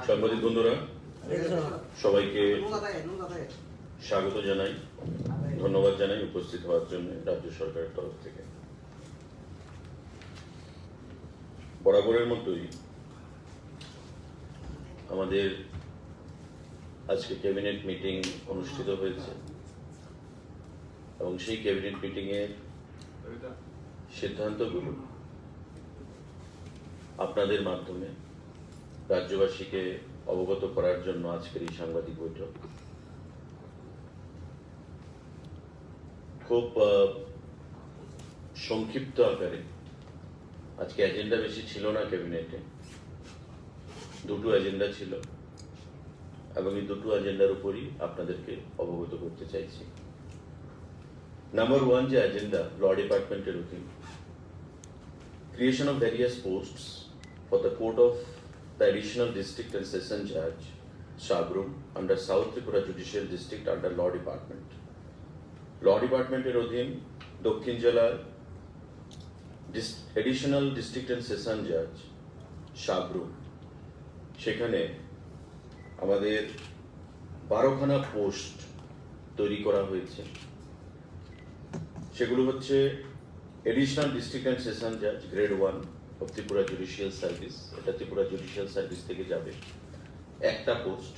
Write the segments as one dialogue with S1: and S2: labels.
S1: সাংবাদিক বন্ধুরা, সবাইকে স্বাগত জানাই, ধন্যবাদ জানাই উপস্থিত হওয়ার জন্য রাজ্য সরকারের তরফ থেকে। বরাবরের মতোই আমাদের আজকে ক্যাবিনেট মিটিং অনুষ্ঠিত হয়েছে এবং সেই ক্যাবিনেট মিটিং এর সিদ্ধান্তগুলো আপনাদের মাধ্যমে রাজ্যবাসীকে অবগত করার জন্য আজকের এই সাংবাদিক বৈঠক। খুব সংক্ষিপ্ত আকারে আজকে এজেন্ডা বেশি ছিল না ক্যাবিনেটে, দুটো এজেন্ডা ছিল এবং এই দুটো এজেন্ডার উপরই আপনাদেরকে অবগত করতে চাইছি। নাম্বার 1 যে এজেন্ডা ল ডিপার্টমেন্টের অধীন creation of various posts for the court of the additional district and session judge Sabrum under South Tripura Judicial District under law department. Law department এর অধীন দক্ষিণ জেলার additional district and session judge Sabrum, সেখানে আমাদের 12খানা post তৈরি করা হয়েছে। সেগুলো হচ্ছে এডিশনাল ডিস্ট্রিক্ট অ্যান্ড সেশন জাজ grade 1 of Tripura judicial service, এটা ত্রিপুরা জুডিশিয়াল সার্ভিস থেকে যাবে একটা পোস্ট।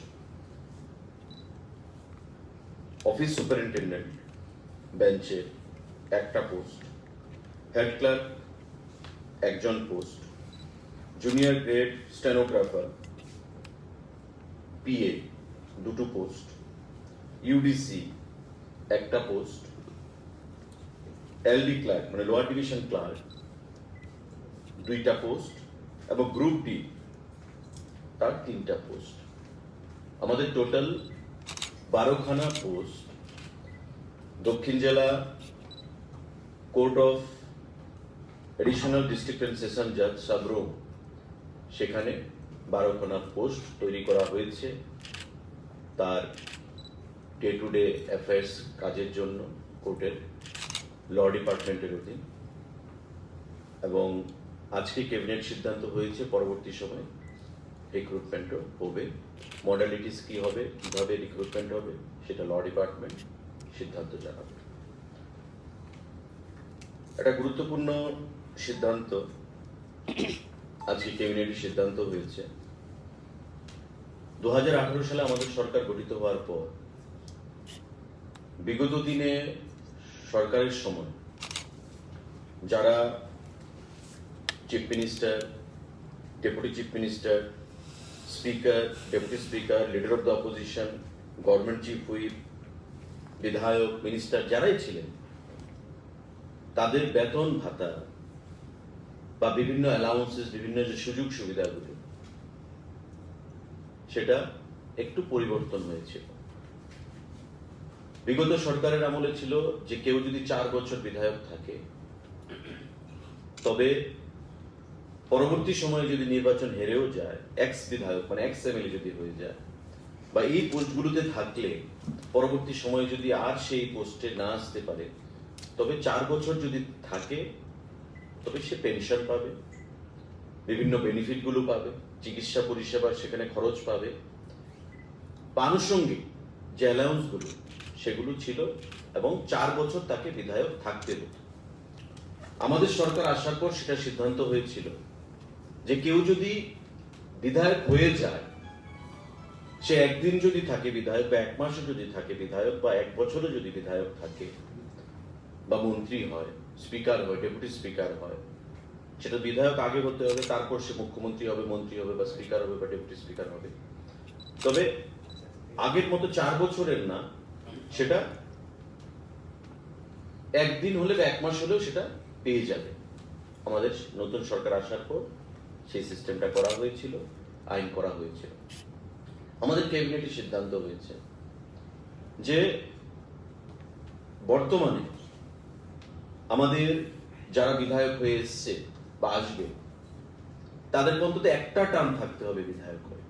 S1: অফিস সুপারিনটেন্ডেন্ট বেঞ্চের একটা পোস্ট, হেড ক্লার্ক একজন post, junior grade stenographer PA দুটো পোস্ট, ইউডিসি একটা পোস্ট, এলডি ক্লার্ক মানে লোয়ার ডিভিশন ক্লার্ক দুইটা পোস্ট এবং গ্রুপ ডি তার 3টা পোস্ট। আমাদের টোটাল 12খানা পোস্ট দক্ষিণ জেলা court of additional district and session জাজ সাবরুম, সেখানে 12খানা পোস্ট তৈরি করা হয়েছে তার ডে টু ডে অ্যাফেয়ার্স কাজের জন্য কোর্টের ল ডিপার্টমেন্টের অধীন। এবং আজকে ক্যাবিনেট সিদ্ধান্ত হয়েছে পরবর্তী সময় রিক্রুটমেন্টও হবে, মডালিটিস কি হবে, কিভাবে রিক্রুটমেন্ট হবে সেটা ল ডিপার্টমেন্ট সিদ্ধান্ত জানাবে। একটা গুরুত্বপূর্ণ সিদ্ধান্ত আজকে ক্যাবিনেটের সিদ্ধান্ত হয়েছে। 2018 সালে আমাদের সরকার গঠিত হওয়ার পর বিগত দিনে সরকারের সময় যারা chief minister, deputy chief minister, speaker, deputy speaker, leader of the opposition, government chief whip, বিধায়ক, মিনিস্টার যারাই ছিলেন, তাদের বেতন ভাতা বা বিভিন্ন অ্যালাউন্সেস, বিভিন্ন যে সুযোগ সুবিধাগুলো সেটা একটু পরিবর্তন হয়েছিল। বিগত সরকারের আমলে ছিল যে কেউ যদি 4 বছর বিধায়ক থাকে তবে পরবর্তী সময়ে যদি নির্বাচন হেরেও যায়, এক্স বিধায়ক মানে এক্স এমএলএ যদি হয়ে যায় বা এই পোস্টগুলোতে থাকলে পরবর্তী সময়ে যদি আর সেই পোস্টে না আসতে পারে, তবে 4 বছর যদি থাকে তবে সে পেনশন পাবে, বিভিন্ন বেনিফিটগুলো পাবে, চিকিৎসা পরিষেবা সেখানে খরচ পাবে, আনুষঙ্গিক যে অ্যালাউন্সগুলো সেগুলো ছিল এবং 4 বছর তাকে বিধায়ক থাকতে হতো। আমাদের সরকার আসার পর সেটা সিদ্ধান্ত হয়েছিল যে কেউ যদি বিধায়ক হয়ে যায়, সে একদিন যদি থাকে বিধায়ক বা 1 মাসও যদি থাকে বিধায়ক বা 1 বছরও যদি বিধায়ক থাকে বা মন্ত্রী হয়, স্পিকার হয়, ডেপুটি স্পিকার হয়, সেটা বিধায়ক আগে হতে হবে, তারপর সে মুখ্যমন্ত্রী হবে, মন্ত্রী হবে বা স্পিকার হবে বা ডেপুটি স্পিকার হবে। তবে আগের মতো 4 বছরের না, সেটা একদিন হলে বা 1 মাস হলেও সেটা পেয়ে যাবে। আমাদের নতুন সরকার আসার পর সেই সিস্টেমটা করা হয়েছিল, আইন করা হয়েছিল। আমাদের ক্যাবিনেটে সিদ্ধান্ত হয়েছে যে বর্তমানে আমাদের যারা বিধায়ক হয়ে এসছে বা আসবে তাদের অন্তত একটা টার্ম থাকতে হবে বিধায়ক হয়ে,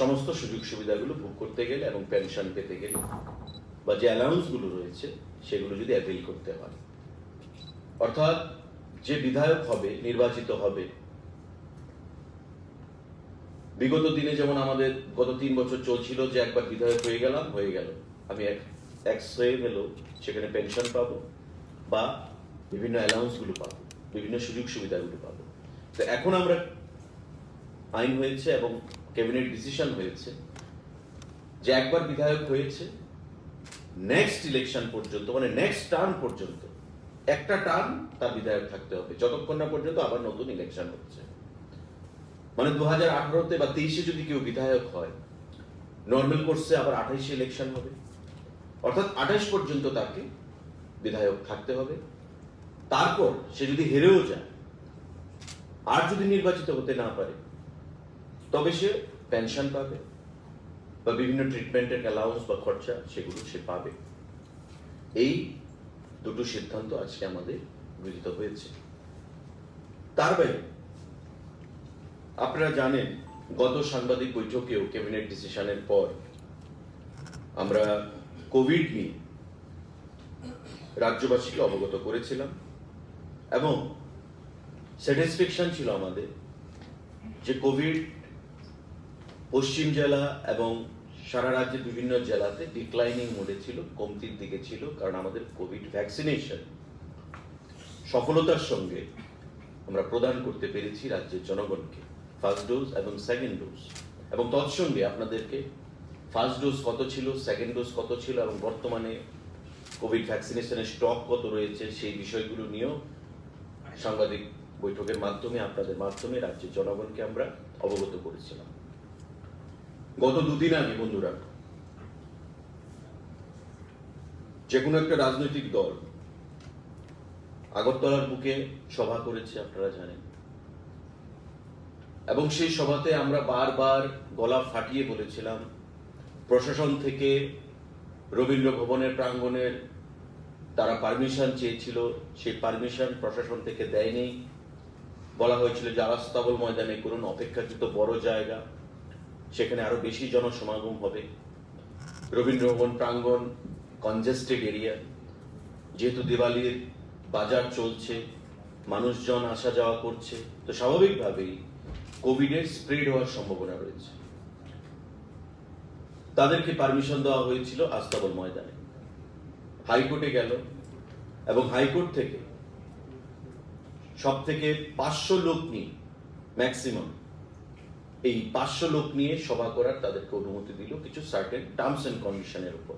S1: সমস্ত সুযোগ সুবিধাগুলো ভোগ করতে গেলে এবং পেনশন পেতে গেলে বা যে অ্যালাউন্স গুলো রয়েছে সেগুলো যদি অ্যাভেল করতে হয়। অর্থাৎ যে বিধায়ক হবে, নির্বাচিত হবে, বিগত দিনে যেমন আমাদের গত 3 বছর চলছিল যে একবার বিধায়ক হয়ে গেলাম, হয়ে গেল, আমি হয়ে গেল, সেখানে পেনশন পাবো বা বিভিন্ন অ্যালাউন্সগুলো পাবো, বিভিন্ন সুযোগ সুবিধাগুলো পাবো। তো এখন আমরা আইন হয়েছে এবং ক্যাবিনেট ডিসিশন হয়েছে যে একবার বিধায়ক হয়েছে, নেক্সট ইলেকশন পর্যন্ত, মানে নেক্সট টার্ম পর্যন্ত একটা টার্ম তার বিধায়ক থাকতে হবে, যতক্ষণ না পর্যন্ত আবার নতুন ইলেকশন হচ্ছে। মানে 2018-তে বা 23-এ যদি কেউ বিধায়ক হয়, নর্মাল কোর্সে আবার 28-এ ইলেকশন হবে, অর্থাৎ 28 পর্যন্ত তাকে বিধায়ক থাকতে হবে। তারপর সে যদি হেরেও যায় আর যদি নির্বাচিত হতে না পারে, তবে সে পেনশন পাবে বা বিভিন্ন ট্রিটমেন্টের অ্যালাউন্স বা খরচা সেগুলো সে পাবে। এই দুটো সিদ্ধান্ত আজকে আমাদের গৃহীত হয়েছে। তার বাইরে আপনারা জানেন, গত সাংবাদিক বৈঠকেও ক্যাবিনেট ডিসিশনের পর আমরা কোভিড নিয়ে রাজ্যবাসীকে অবগত করেছিলাম এবং স্যাটিসফ্যাকশন ছিল আমাদের যে কোভিড পশ্চিম জেলা এবং সারা রাজ্যের বিভিন্ন জেলাতে ডিক্লাইনিং মোডে ছিল, কমতির দিকে ছিল, কারণ আমাদের কোভিড ভ্যাকসিনেশন সফলতার সঙ্গে আমরা প্রদান করতে পেরেছি রাজ্যের জনগণকে, ফার্স্ট ডোজ এবং সেকেন্ড ডোজ। এবং তৎসঙ্গে আপনাদেরকে ফার্স্ট ডোজ কত ছিল, সেকেন্ড ডোজ কত ছিল এবং বর্তমানে কোভিড ভ্যাকসিনেশনের স্টক কত রয়েছে, সেই বিষয়গুলো নিয়েও সাংবাদিক বৈঠকের মাধ্যমে, আপনাদের মাধ্যমে রাজ্যের জনগণকে আমরা অবগত করেছিলাম। গত দুদিন আগে বন্ধুরা, যে কোনো একটা রাজনৈতিক দল আগরতলার বুকে সভা করেছে, আপনারা জানেন, এবং সেই সভাতে আমরা বারবার গলা ফাটিয়ে বলেছিলাম, প্রশাসন থেকে রবীন্দ্র ভবনের প্রাঙ্গণের তারা পারমিশন চেয়েছিল, সেই পারমিশন প্রশাসন থেকে দেয়নি। বলা হয়েছিল যে আস্তাবল ময়দানে করুন, অপেক্ষাকৃত বড় জায়গা, সেখানে আরো বেশি জনসমাগম হবে। রবীন্দ্র ভবন প্রাঙ্গণ কনজেস্টেড এরিয়া, যেহেতু দিওয়ালির বাজার চলছে, মানুষজন আসা যাওয়া করছে, তো স্বাভাবিকভাবেই কোভিডের স্প্রেড হওয়ার সম্ভাবনা রয়েছে। তাদেরকে পারমিশন দেওয়া হয়েছিল আস্তাবল ময়দানে। হাইকোর্টে গেল এবং হাইকোর্ট থেকে সব থেকে 500 লোক নিয়ে, ম্যাক্সিমাম এই 500 লোক নিয়ে সভা করার তাদেরকে অনুমতি দিল কিছু সার্টেন টার্মস এন্ড কন্ডিশনের উপর।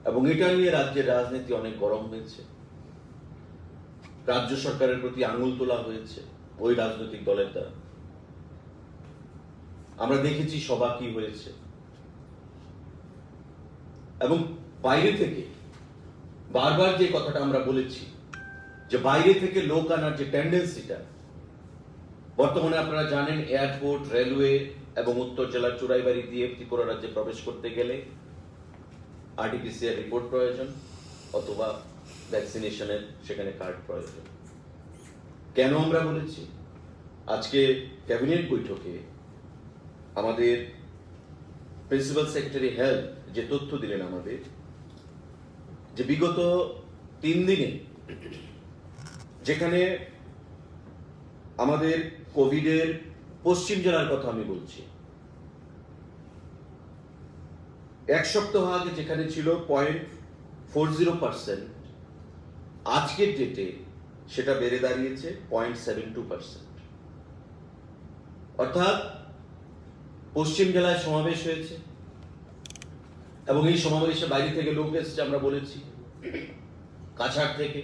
S1: এবং এটা নিয়ে রাজ্যের রাজনীতি অনেক গরম হয়েছে, রাজ্য সরকারের প্রতি আঙুল তোলা হয়েছে ওই রাজনৈতিক দলের দ্বারা। আমরা দেখেছি সভা কি হয়েছে, এবং বাইরে থেকে বারবার যে কথাটা আমরা বলেছি যে বাইরে থেকে লোক আনার যে টেন্ডেন্সিটা, বর্তমানে আপনারা জানেন এয়ারপোর্ট, রেলওয়ে এবং উত্তর জেলার চোরাইবাড়ি দিয়ে ত্রিপুরা রাজ্যে প্রবেশ করতে গেলে আরটিপিসিআর রিপোর্ট প্রয়োজন অথবা ভ্যাকসিনেশনের সেখানে কার্ড প্রয়োজন। কেন আমরা বলেছি? আজকে ক্যাবিনেট বৈঠকে আমাদের প্রিন্সিপাল সেক্রেটারি হেলথ যে তথ্য দিলেন আমাদের, যে বিগত 3 দিনে যেখানে আমাদের কোভিডের পশ্চিম জেলার কথা আমি বলছি, 1 সপ্তাহ আগে যেখানে ছিল 0.40%, আজকের ডেটে সেটা বেড়ে দাঁড়িয়েছে 0.72%। অর্থাৎ পশ্চিম জেলায় সমাবেশ হয়েছে এবং এই সমাবেশে বাইরে থেকে লোক এসেছে। আমরা বলেছি কাছাড় থেকে,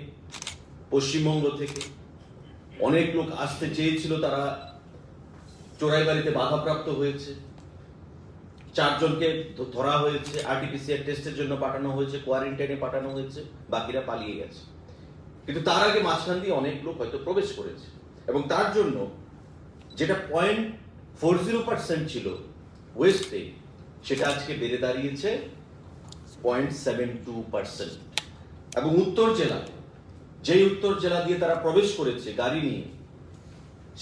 S1: পশ্চিমবঙ্গ থেকে অনেক লোক আসতে চেয়েছিল, তারা চোরাইবাড়িতে বাধাপ্রাপ্ত হয়েছে। 4 জনকে ধরা হয়েছে, আরটিপিসিআর টেস্টের জন্য পাঠানো হয়েছে, কোয়ারেন্টাইনে পাঠানো হয়েছে, বাকিরা পালিয়ে গেছে। কিন্তু তার আগে মাঝখান দিয়ে অনেক লোক হয়তো প্রবেশ করেছে এবং তার জন্য যেটা 0.40% ছিল ওয়েস্টে, সেটা আজকে বেড়ে দাঁড়িয়েছে 0.72%। এবং উত্তর জেলা, যেই উত্তর জেলা দিয়ে তারা প্রবেশ করেছে গাড়ি নিয়ে,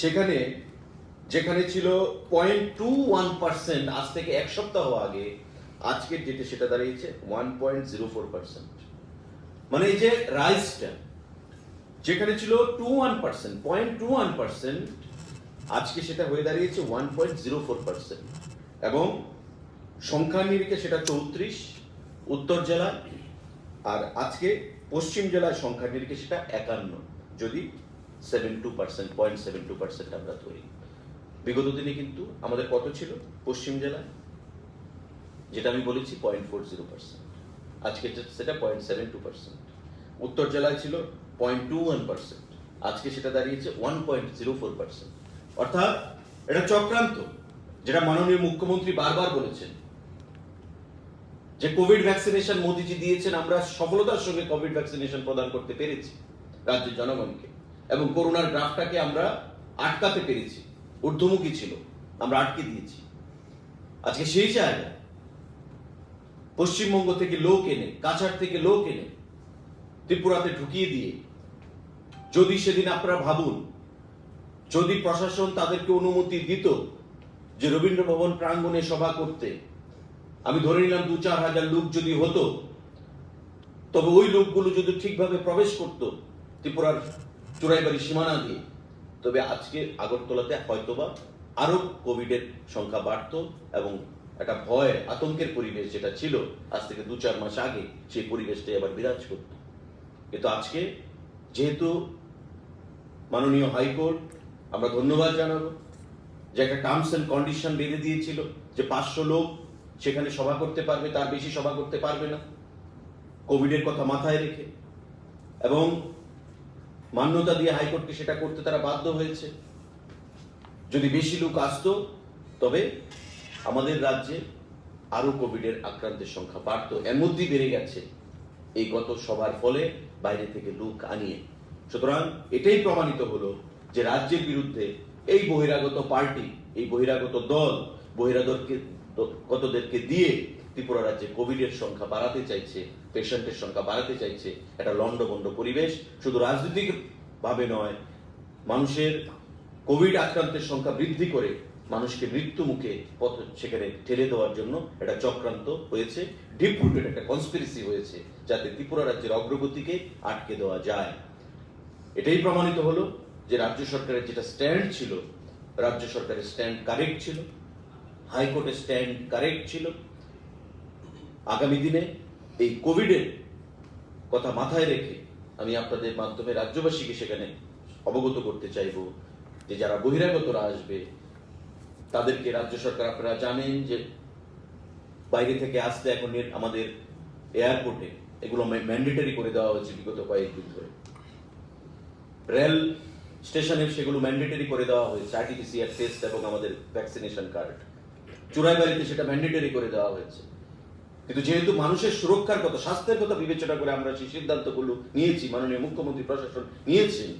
S1: সেখানে যেখানে ছিল 0.21% আজ থেকে 1 সপ্তাহ আগে, আজকের ডেটে সেটা দাঁড়িয়েছে 1.04%। মানে এই যে রাইজটা, যেখানে ছিল 21%, 0.21%, আজকে সেটা হয়ে দাঁড়িয়েছে 1.04%, এবং সংখ্যা নিরিখে সেটা 34 উত্তর জেলা, আর আজকে পশ্চিম জেলায় সংখ্যা নিরিখে সেটা 51, যদি 72%, 0.72% আমরা ধরি। বিগত দিনে কিন্তু আমাদের কত ছিল পশ্চিম জেলায়, যেটা আমি বলেছি 0.40%, আজকে সেটা 0.72%। উত্তর জেলায় ছিল 0.21%, আজকে সেটা দাঁড়িয়েছে 1.04%। অর্থাৎ এটা চক্রান্ত, যেটা মাননীয় মুখ্যমন্ত্রী বারবার বলেছেন যে কোভিড ভ্যাকসিনেশন মোদিজি দিয়েছেন, আমরা সফলতার সঙ্গে কোভিড ভ্যাকসিনেশন প্রদান করতে পেরেছি রাজ্যের জনগণকে, এবং করোনার গ্রাফটাকে আমরা আটকাতে পেরেছি, ঊর্ধ্বমুখী ছিল, আমরা আটকে দিয়েছি। আজকে সেই জায়গায় পশ্চিমবঙ্গ থেকে লোক এনে, কাছাড় থেকে লোক এনে ত্রিপুরাতে ঢুকিয়ে দিয়ে, যদি সেদিন আপনারা ভাবুন, যদি প্রশাসন তাদেরকে অনুমতি দিত যে রবীন্দ্র ভবন প্রাঙ্গণে সভা করতে, আমি ধরে নিলাম 2-4 হাজার লোক যদি হতো, তবে ওই লোকগুলো যদি ঠিকভাবে প্রবেশ করত ত্রিপুরার চুরাইবাড়ি সীমানা দিয়ে, তবে আজকে আগরতলাতে হয়তোবা আরো কোভিডের সংখ্যা বাড়তো, এবং একটা ভয় আতঙ্কের পরিবেশ যেটা ছিল আজ থেকে 2-4 মাস আগে, সেই পরিবেশটাই আবার বিরাজ করত। কিন্তু আজকে যেহেতু মাননীয় হাইকোর্ট, আমরা ধন্যবাদ জানাবো, যে একটা টার্মস এন্ড কন্ডিশন বেঁধে দিয়েছিল যে 500 লোক সেখানে সভা করতে পারবে, তার বেশি সভা করতে পারবে না, কোভিডের কথা মাথায় রেখে, এবং মান্যতা দিয়ে হাইকোর্টকে সেটা করতে তারা বাধ্য হয়েছে। যদি বেশি লোক আসতো, তবে আমাদের রাজ্যে আরো কোভিডের আক্রান্তের সংখ্যা বাড়তো, এর মধ্যেই বেড়ে গেছে এই গত সভার ফলে বাইরে থেকে লোক আনিয়ে। সুতরাং এটাই প্রমাণিত হলো যে রাজ্যের বিরুদ্ধে এই বহিরাগত পার্টি, এই বহিরাগত দল, বহিরাগতদেরকে দিয়ে ত্রিপুরা রাজ্যে কোভিডের সংখ্যা বাড়াতে চাইছে, পেশেন্টের সংখ্যা বাড়াতে চাইছে। একটা লন্ডভন্ড পরিবেশ, শুধু রাজনৈতিক ভাবে নয়, মানুষের কোভিড আক্রান্তের সংখ্যা বৃদ্ধি করে মানুষকে মৃত্যু মুখে সেখানে ঠেলে দেওয়ার জন্য একটা চক্রান্ত হয়েছে, ডিপ রুটেড একটা কনস্পিরেসি হয়েছে, যাতে ত্রিপুরা রাজ্যের অগ্রগতিকে আটকে দেওয়া যায়। এটাই প্রমাণিত হলো যে রাজ্য সরকারের যেটা স্ট্যান্ড ছিল, রাজ্য সরকারের স্ট্যান্ড কারেক্ট ছিল, হাইকোর্টের স্ট্যান্ড কারেক্ট ছিল। আগামী দিনে এই কোভিডের কথা মাথায় রেখে আমি আপনাদের মাধ্যমে রাজ্যবাসীকে সেখানে অবগত করতে চাইব যে যারা বহিরাগতরা আসবে তাদেরকে রাজ্য সরকার, আপনারা জানেন যে বাইরে থেকে আসতে এখন আমাদের এয়ারপোর্টে এগুলো ম্যান্ডেটরি করে দেওয়া হয়েছে বিগত কয়েকদিন ধরে। রেল স্টেশনে সেগুলো ম্যান্ডেটরি করে দেওয়া হয়েছে, আরটিপিসিআর টেস্ট এবং আমাদের ভ্যাকসিনেশন কার্ড। চুরাইবাড়িতে সেটা ম্যান্ডেটরি করে দেওয়া হয়েছে। কিন্তু যেহেতু মানুষের সুরক্ষার কথা, স্বাস্থ্যের কথা বিবেচনা করে আমরা সেই সিদ্ধান্তগুলো নিয়েছি, মাননীয় মুখ্যমন্ত্রী, প্রশাসন নিয়েছেন,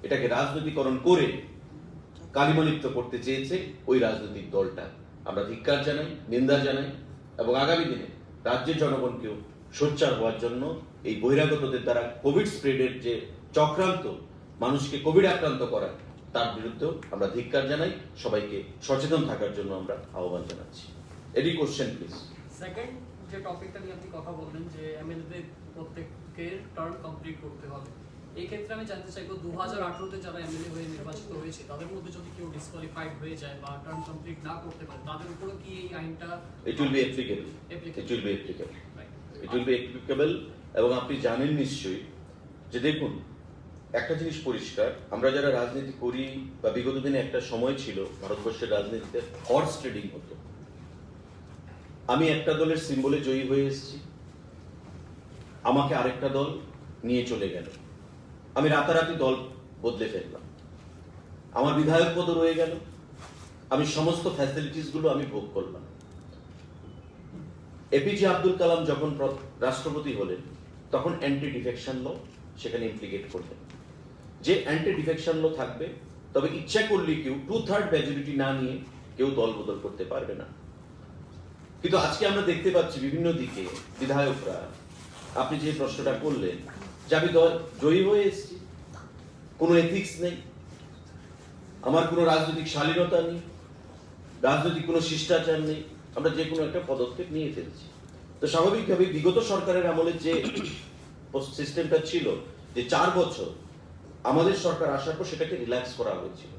S1: এটাকে রাজনীতিকরণ করে কালিমালিপ্ত করতে চেয়েছে ওই রাজনৈতিক দলটা। আমরা ধিক্কার জানাই, নিন্দা জানাই, এবং আগামী দিনে রাজ্যের জনগণকেও সোচ্চার হওয়ার জন্য এই বহিরাগতদের দ্বারা কোভিড স্প্রেডের যে চক্রান্ত, মানুষকে কোভিড আক্রান্ত করা, তার বিরুদ্ধেও আমরা ধিক্কার জানাই। সবাইকে সচেতন থাকার জন্য আমরা আহ্বান জানাচ্ছি। এডি কোশ্চেন প্লিজ।
S2: সেকেন্ড যে টপিকটা নিয়ে আপনি কথা বললেন যে এমএলএদের প্রত্যেকের টার্ম কমপ্লিট করতে হবে, এই ক্ষেত্রে আমি জানতে চাইবো 2018-তে যারা এমএলএ হয়ে নির্বাচিত হয়েছে তাদের মধ্যে যদি কেউ ডিসকোয়ালিফাইড হয়ে যায় বা টার্ম কমপ্লিট না করতে পারে, তাদের উপরও কি এই আইনটা
S1: it will be applicable? It will be applicable, it will be applicable. এবং আপনি জানেন নিশ্চয়ই যে দেখুন, একটা জিনিস পরিষ্কার, আমরা যারা রাজনীতি করি বা বিগত দিনে একটা সময় ছিল ভারতবর্ষের রাজনীতিতে হর্স ট্রেডিং হতো। আমি একটা দলের সিম্বলে জয়ী হয়ে এসেছি, আমাকে আরেকটা দল নিয়ে চলে গেল, আমি রাতারাতি দল বদলে ফেললাম, আমার বিধায়ক পদ রয়ে গেল, আমি সমস্ত ফ্যাসিলিটিস গুলো আমি ভোগ করলাম। এপিজে আব্দুল কালাম যখন রাষ্ট্রপতি হলেন, তখন অ্যান্টি ডিফেকশন ল সেখানে ইমপ্লিকেট করলেন, যে অ্যান্টি ডিফেকশন ল থাকবে, তবে ইচ্ছা করলে কেউ 2/3 মেজরিটি না নিয়ে কেউ দল বদল করতে পারবে না। কিন্তু আজকে আমরা দেখতে পাচ্ছি বিভিন্ন দিকে বিধায়করা, আপনি যে প্রশ্নটা করলেন যে আমি দল জয়ী হয়ে এসেছি, কোনো এথিক্স নেই, আমার কোনো রাজনৈতিক শালীনতা নেই, রাজনৈতিক কোনো শিষ্টাচার নেই, আমরা যে কোনো একটা পদক্ষেপ নিয়ে ফেলছি। তো স্বাভাবিকভাবে বিগত সরকারের আমলে যে সিস্টেমটা ছিল যে 4 বছর আমাদের সরকার আসার পর সেটাকে রিল্যাক্স করা হয়েছিল,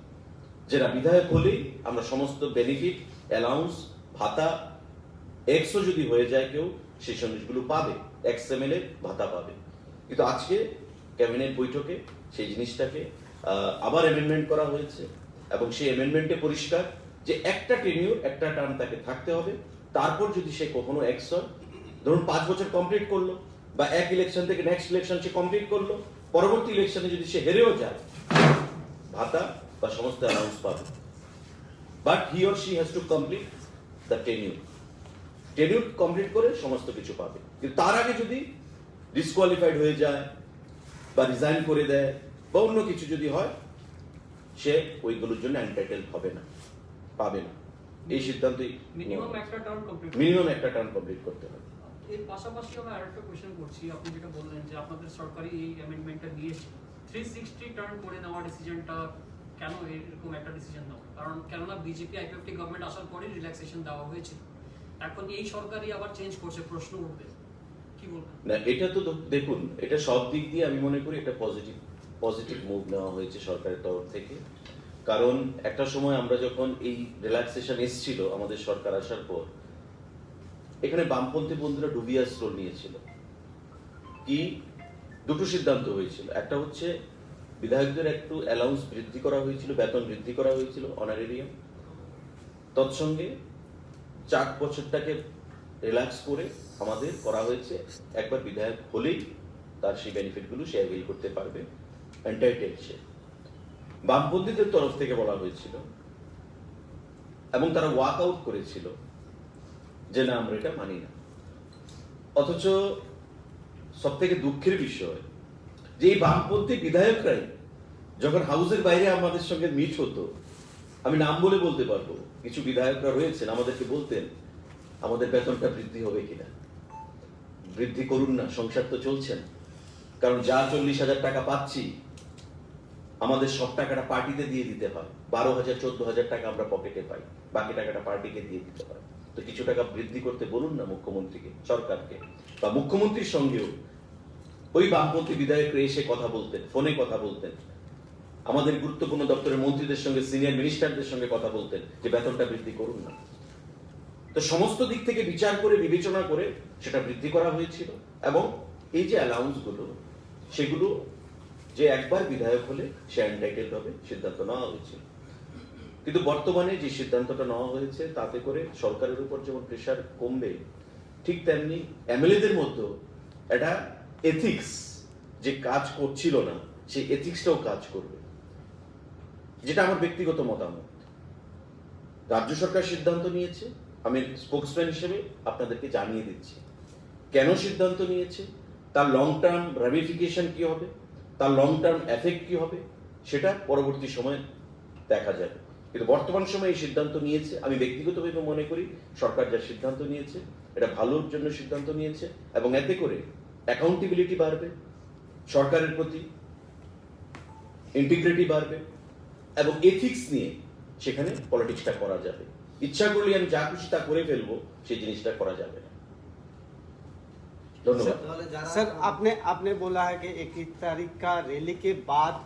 S1: যেটা বিধায়ক হলেই আমরা সমস্ত বেনিফিট, অ্যালাউন্স, ভাতা, এক্সও যদি হয়ে যায় কেউ সেই জিনিসগুলো পাবে, এক্সএমএল এর ভাতা পাবে। কিন্তু আজকে ক্যাবিনেট বৈঠকে সেই জিনিসটাকে আবার অ্যামেন্ডমেন্ট করা হয়েছে এবং সেই অ্যামেন্ডমেন্টে পরিষ্কার যে একটা টেনিউর, একটা টার্ম তাকে থাকতে হবে। তারপর যদি সে কখনো ধরুন 5 বছর কমপ্লিট করলো বা এক ইলেকশন থেকে নেক্সট ইলেকশন সে কমপ্লিট করলো, পরবর্তী ইলেকশনে যদি সে হেরেও যায় ভাতা বা সমস্ত অ্যালাউন্স পাবে। But he or she has to complete the tenure complete করে সমস্ত কিছু পাবে। কিন্তু তার আগে যদি ডিসকোয়ালিফাইড হয়ে যায় বা রিজাইন করে দেয় বা অন্য কিছু যদি হয়, সে ওইগুলোর জন্য এন্টাইটেল হবে না, পাবে না। এই সিদ্ধান্তই
S2: মিনিমাম একটা টার্ম কমপ্লিট
S1: করতে হবে।
S2: এর পাশাপাশি আমি আরেকটা কোশ্চেন করছি, আপনি যেটা বললেন যে আপনাদের সরকারি এই অ্যামেন্ডমেন্টটা নিয়েছে, 360 টার্ন করে নেওয়ার ডিসিশনটা কেন এরকম একটা ডিসিশন নাও? কারণ কেননা বিজেপি আইপিএফটি গভর্নমেন্ট আসার পরে রিল্যাক্সেশন দেওয়া হয়েছিল, এখন এই সরকারই আবার চেঞ্জ করছে, প্রশ্ন উঠবে, কি বলবেন?
S1: না, এটা তো দেখুন, এটা সব দিক দিয়ে আমি মনে করি একটা পজিটিভ মুভ নেওয়া হয়েছে সরকারের তরফ থেকে। কারণ একটা সময় আমরা যখন এই রিল্যাক্সেশন এসেছিল আমাদের সরকার আসার পর, এখানে বামপন্থী বন্ধুরা ডুবিয়াস রোল নিয়েছিল। কি দুটো সিদ্ধান্ত হয়েছিল, একটা হচ্ছে বিধায়কদের একটু অ্যালাউন্স বৃদ্ধি করা হয়েছিল, বেতন বৃদ্ধি করা হয়েছিল অনারেরিয়াম, তৎসঙ্গে 4 বছরটাকে রিল্যাক্স করে আমাদের করা হয়েছে একবার বিধায়ক হলেই তার সেই বেনিফিটগুলো সে অ্যাভেল করতে পারবে, এন্টাইটেল সে। বামপন্থীদের তরফ থেকে বলা হয়েছিল এবং তারা ওয়াক আউট করেছিল যে না, আমরা এটা মানি না। অথচ সব থেকে দুঃখের বিষয় যে এই বামপন্থী বিধায়করাই যখন হাউসের বাইরে আমাদের সঙ্গে মিট হতো, আমি নাম বলে বলতে পারবো, কিছু বিধায়করা রয়েছেন আমাদেরকে বলতেন আমাদের বেতনটা বৃদ্ধি হবে কিনা, বৃদ্ধি করুন না, সংসার তো চলছে না। কারণ যা 40,000 টাকা পাচ্ছি আমাদের সব টাকাটা পার্টিতে দিয়ে দিতে হয়, 12,000 14,000 টাকা আমরা পকেটে পাই, বাকি টাকাটা পার্টিকে দিয়ে দিতে হয়। তো কিছু টাকা বৃদ্ধি করতে বলুন না মুখ্যমন্ত্রীকে, সরকারকে, বা মুখ্যমন্ত্রীর সঙ্গেও ওই বামপন্থী বিধায়করা এসে কথা বলতেন, ফোনে কথা বলতেন, আমাদের গুরুত্বপূর্ণ দপ্তরের মন্ত্রীদের সঙ্গে, সিনিয়র মিনিস্টারদের সঙ্গে কথা বলতেন যে বেতনটা বৃদ্ধি করুন না। তো সমস্ত দিক থেকে বিচার করে বিবেচনা করে সেটা বৃদ্ধি করা হয়েছিল এবং এই যে অ্যালাউন্স গুলো সেগুলো যে একবার বিধায়ক হলে সে এন্টাইটেলড হবে, সিদ্ধান্ত নেওয়া হয়েছিল। কিন্তু বর্তমানে যে সিদ্ধান্তটা নেওয়া হয়েছে তাতে করে সরকারের উপর যেমন প্রেশার কমবে, ঠিক তেমনি এমএলএদের মধ্যে একটা এথিক্স যে কাজ করছিল না সেই এথিক্সটাও কাজ করবে, যেটা আমার ব্যক্তিগত মতামত। রাজ্য সরকার সিদ্ধান্ত নিয়েছে, আমি স্পোকসম্যান হিসেবে আপনাদেরকে জানিয়ে দিচ্ছি কেন সিদ্ধান্ত নিয়েছে, তার লং টার্ম রেমিফিকেশন কি হবে, তার লং টার্ম এফেক্ট কি হবে, সেটা পরবর্তী সময়ে দেখা যাবে। কিন্তু বর্তমান সময়ে এই সিদ্ধান্ত নিয়েছে, আমি ব্যক্তিগতভাবে মনে করি সরকার যা সিদ্ধান্ত নিয়েছে এটা ভালোর জন্য সিদ্ধান্ত নিয়েছে এবং এতে করে অ্যাকাউন্টেবিলিটি বাড়বে, সরকারের প্রতি ইন্টিগ্রিটি বাড়বে এবং এথিক্স নিয়ে সেখানে পলিটিক্সটা করা যাবে। ইচ্ছা করলে আমি যা খুশি তা করে ফেলবো, সেই জিনিসটা করা যাবে না। धन्यवाद
S3: सर आपने बोला है कि 21 तारीख का रैली के बाद